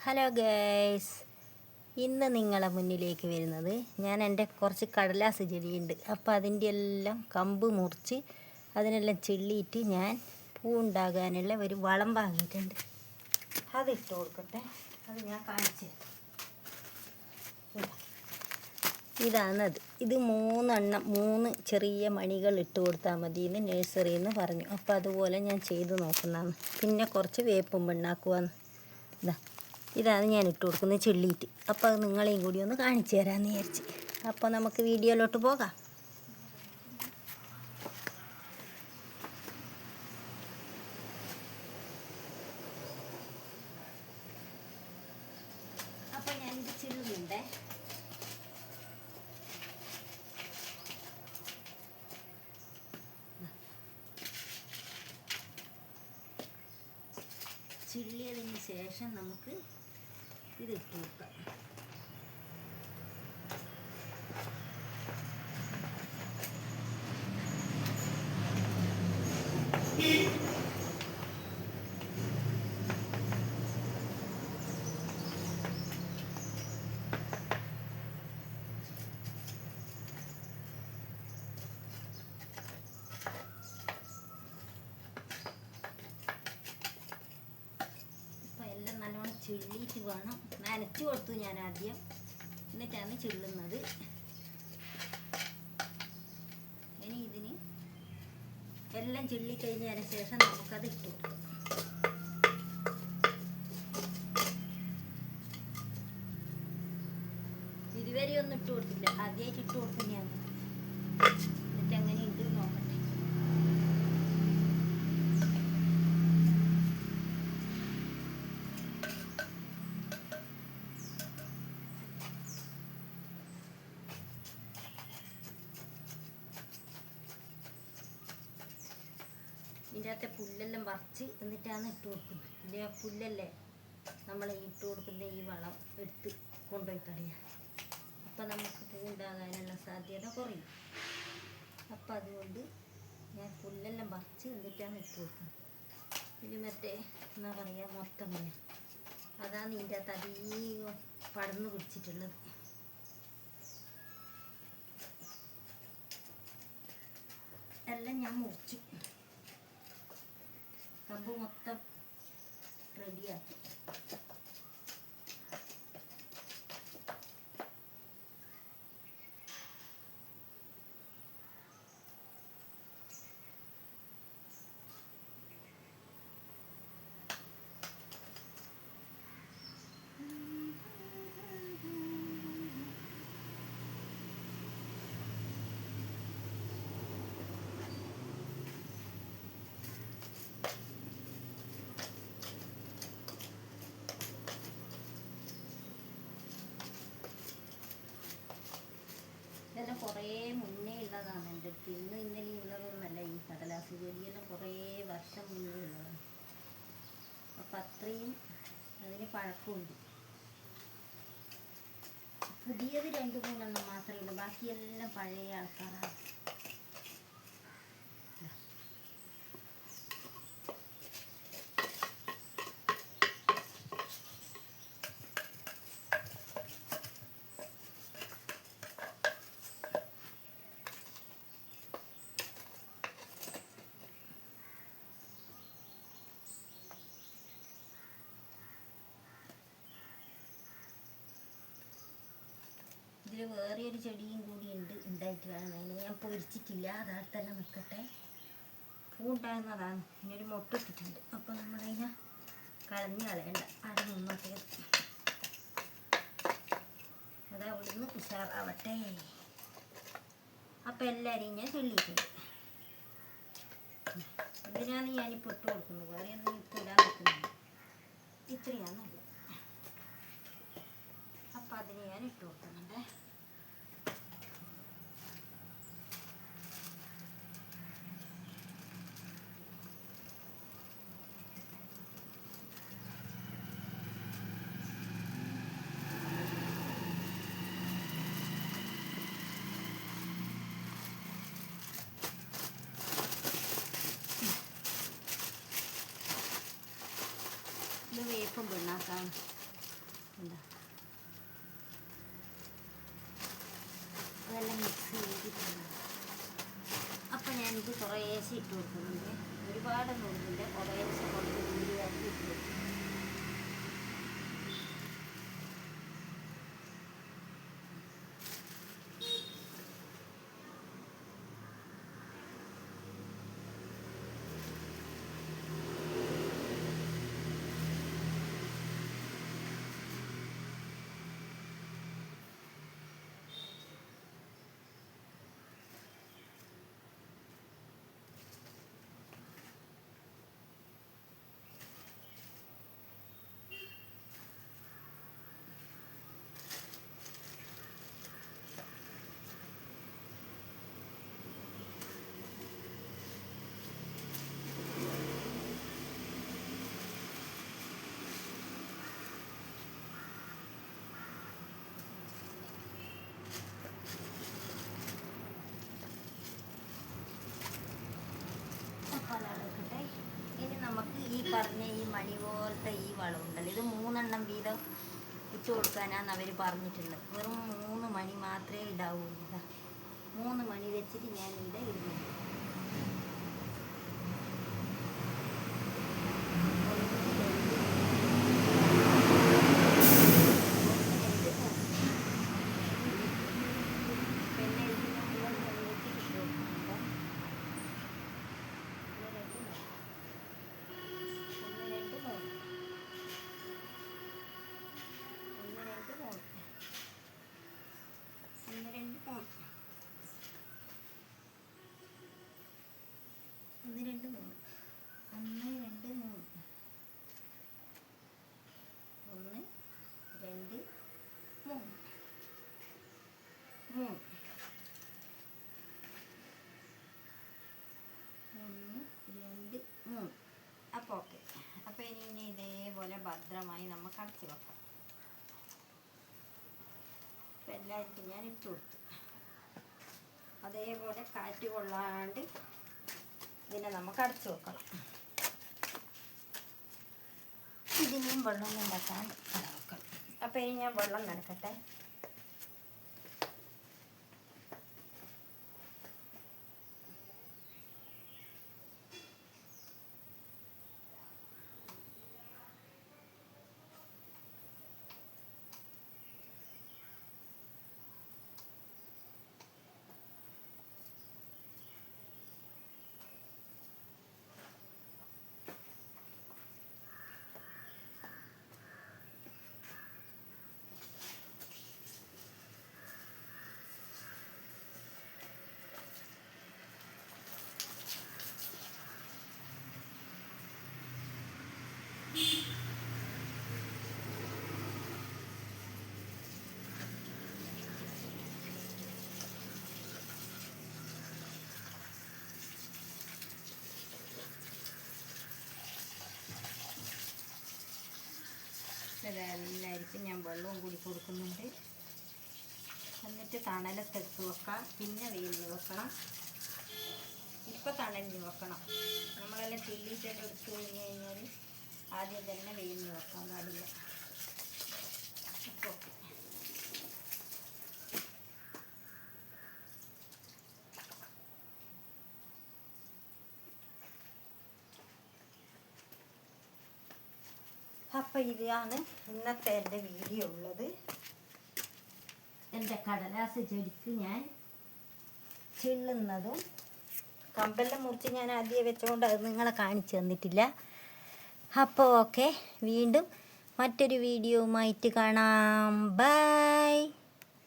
Hello guys, ഇന്ന് നിങ്ങളെ മുന്നിലേക്ക് വരുന്നത് ഞാൻ എൻ്റെ കുറച്ച് കടലാസ് ചെടിയുണ്ട്. അപ്പോൾ അതിൻ്റെ എല്ലാം കമ്പ് മുറിച്ച് അതിനെല്ലാം ചെള്ളിയിട്ട് ഞാൻ പൂ ഉണ്ടാകാനുള്ള ഒരു വളം വാങ്ങിയിട്ടുണ്ട്. അതിട്ട് കൊടുക്കട്ടെ. അത് ഞാൻ കാണിച്ചു തരാം. ഇതാണത്. ഇത് 3 ചെറിയ മണികൾ ഇട്ട് കൊടുത്താൽ മതി എന്ന് നഴ്സറിയിൽ നിന്ന് പറഞ്ഞു. അപ്പോൾ അതുപോലെ ഞാൻ ചെയ്ത് നോക്കുന്നതാണ്. പിന്നെ കുറച്ച് വേപ്പും പിണ്ണാക്കുവാന്ന്. ഇതാണ് ഞാൻ ഇട്ട് കൊടുക്കുന്നത് ചെള്ളിയിട്ട്. അപ്പോൾ അത് നിങ്ങളെയും കൂടി ഒന്ന് കാണിച്ചു തരാമെന്ന് വിചാരിച്ച്. അപ്പോൾ നമുക്ക് വീഡിയോയിലോട്ട് പോകാം. അപ്പോൾ ഞാൻ ഇത് ചെള്ളുന്നുണ്ടേ. ചിള്ളിയതിന് ശേഷം നമുക്ക് ഇത് ഇട്ട് കൊടുക്കാം. നല്ലോണം ചെള്ളിയിട്ട് വേണം. നനച്ചു കൊടുത്തു ഞാൻ ആദ്യം, എന്നിട്ടാണ് ചെള്ളുന്നത്. ഇനി ഇതിന് എല്ലാം ചെള്ളി കഴിഞ്ഞതിന് ശേഷം നമുക്കത് ഇട്ട് കൊടുക്കാം. ഇതുവരെ ഒന്നും ഇട്ട് കൊടുത്തില്ല, ആദ്യമായിട്ട് ഇട്ട് കൊടുക്കുന്നതാണ്. എന്നിട്ട് അങ്ങനെ ഉണ്ട് നോക്കട്ടെ. ഇതിൻ്റെ അകത്തെ പുല്ലെല്ലാം പറിച്ച് എന്നിട്ടാണ് ഇട്ട് കൊടുക്കുന്നത്. ഇതിൻ്റെ ആ പുല്ലല്ലേ നമ്മൾ ഇട്ട് കൊടുക്കുന്ന ഈ വളം എടുത്ത് കൊണ്ടുപോയി കളയാം. അപ്പം നമുക്ക് പൂണ്ടാകാനുള്ള സാധ്യത കുറയും. അപ്പം അതുകൊണ്ട് ഞാൻ പുല്ലെല്ലാം പറിച്ച് എന്നിട്ടാണ് ഇട്ട് കൊടുക്കുന്നത്. ഇത് മറ്റേ എന്താ പറയുക, മൊത്തം വേണം. അതാണ് ഇതിൻ്റെ അകത്ത് അധികം പടർന്നു പിടിച്ചിട്ടുള്ളത്. എല്ലാം ഞാൻ മുറിച്ചു, കമ്പ് മൊത്തം റെഡിയാക്കി. ഇതെല്ലാം കുറേ മുന്നേ ഉള്ളതാണ് എൻ്റെ അടുത്ത്. ഇന്നലെ ഉള്ളതൊന്നല്ല. ഈ കടലാസ് ചെടിയെല്ലാം കുറേ വർഷം മുന്നേ ഉള്ളതാണ്. അപ്പം അത്രയും അതിന് പഴക്കമുണ്ട്. പുതിയത് 2-3 മാത്രമേ ഉള്ളൂ, ബാക്കിയെല്ലാം പഴയ ആൾക്കാരാണ്. ഇതിൽ വേറെ ഒരു ചെടിയും കൂടി ഉണ്ടായിട്ട് വേണം. അതിനെ ഞാൻ പൊരിച്ചിട്ടില്ല, അതാടെ തന്നെ നിൽക്കട്ടെ. പൂ ഉണ്ടാകുന്നതാണ്. ഇനിയൊരു മൊട്ട് ഇട്ടിട്ടുണ്ട്. അപ്പോൾ നമ്മളതിനെ കളഞ്ഞ് കളയണ്ട, അവിടെ നിന്നോട്ടേ. അതാ അവിടുന്ന് ഉഷാറാവട്ടെ. അപ്പം എല്ലാവരെയും ഞാൻ ചൊല്ലിയിട്ടുണ്ട്. ഇതിനാണ് ഞാനിപ്പോൾ ഇട്ട് കൊടുക്കുന്നത്. വേറെ ഒന്നും ഇപ്പോൾ ഇടാൻ നിൽക്കുന്നില്ല. ഇത്രയാണുള്ളത്. അപ്പം അതിന് ഞാൻ ഇട്ട് കൊടുക്കുന്നുണ്ട്. ഇത് വേപ്പും പിണ്ണാക്കാണ്. എന്താ അതെല്ലാം മിക്സ് ചെയ്തിട്ടുണ്ട്. അപ്പം ഞാനിത് കുറേശ്ശെ ഇട്ട് കൊടുക്കുന്നുണ്ട്. ഒരുപാടൊന്നും ഇടുന്നില്ല, കുറേശ്ശെ കുറച്ച് നീരാക്കി ഇട്ട് കൊടുക്കും. ഇനി നമുക്ക് ഈ പറഞ്ഞ ഈ മണി പോലത്തെ ഈ വളം ഉണ്ടല്ലോ, ഇത് 3 വീതം ഇട്ട് കൊടുക്കാനാണ് അവർ പറഞ്ഞിട്ടുള്ളത്. വെറും 3 മണി മാത്രമേ ഇടാവുള്ളൂ. 3 മണി വെച്ചിട്ട് ഞാനിവിടെ ഇടുന്നു. അപ്പോൾ ഓക്കെ. അപ്പോൾ ഇനി ഇതേപോലെ ഭദ്രമായി നമുക്ക് അടച്ചു വെക്കാം. അപ്പം എല്ലാവർക്കും ഞാൻ ഇട്ട് കൊടുത്തു. അതേപോലെ കാറ്റ് കൊള്ളാണ്ട് ഇതിനെ നമുക്ക് അടച്ചു വെക്കണം. ഇതിനെയും വെള്ളം ഉണ്ടാക്കാൻ വെക്കണം. അപ്പം ഇനി ഞാൻ വെള്ളം നനക്കട്ടെ. എല്ലാവർക്കും ഞാൻ വെള്ളവും കൂടി കൊടുക്കുന്നുണ്ട്. എന്നിട്ട് തണലത്തെടുത്ത് വെക്കാം, പിന്നെ വെയിലിൽ വെക്കണം. ഇപ്പം തണലിന് വെക്കണം. നമ്മളെല്ലാം ചില്ലിച്ചെല്ലാം എടുത്തു കഴിഞ്ഞ് കഴിഞ്ഞാൽ ആദ്യം തന്നെ വെയിലിന് വെക്കാൻ പാടില്ല. അപ്പോൾ അപ്പോൾ ഇതാണ് ഇന്നത്തെ എൻ്റെ വീഡിയോ ഉള്ളത്. എൻ്റെ കടലാസ് ചെടിക്ക് ഞാൻ ചിള്ളുന്നതും കമ്പെല്ലാം മുറിച്ച് ഞാൻ ആദ്യം വെച്ചുകൊണ്ട് അത് നിങ്ങളെ കാണിച്ചു തന്നിട്ടില്ല. അപ്പോൾ ഓക്കെ, വീണ്ടും മറ്റൊരു വീഡിയോയുമായിട്ട് കാണാം. ബൈ.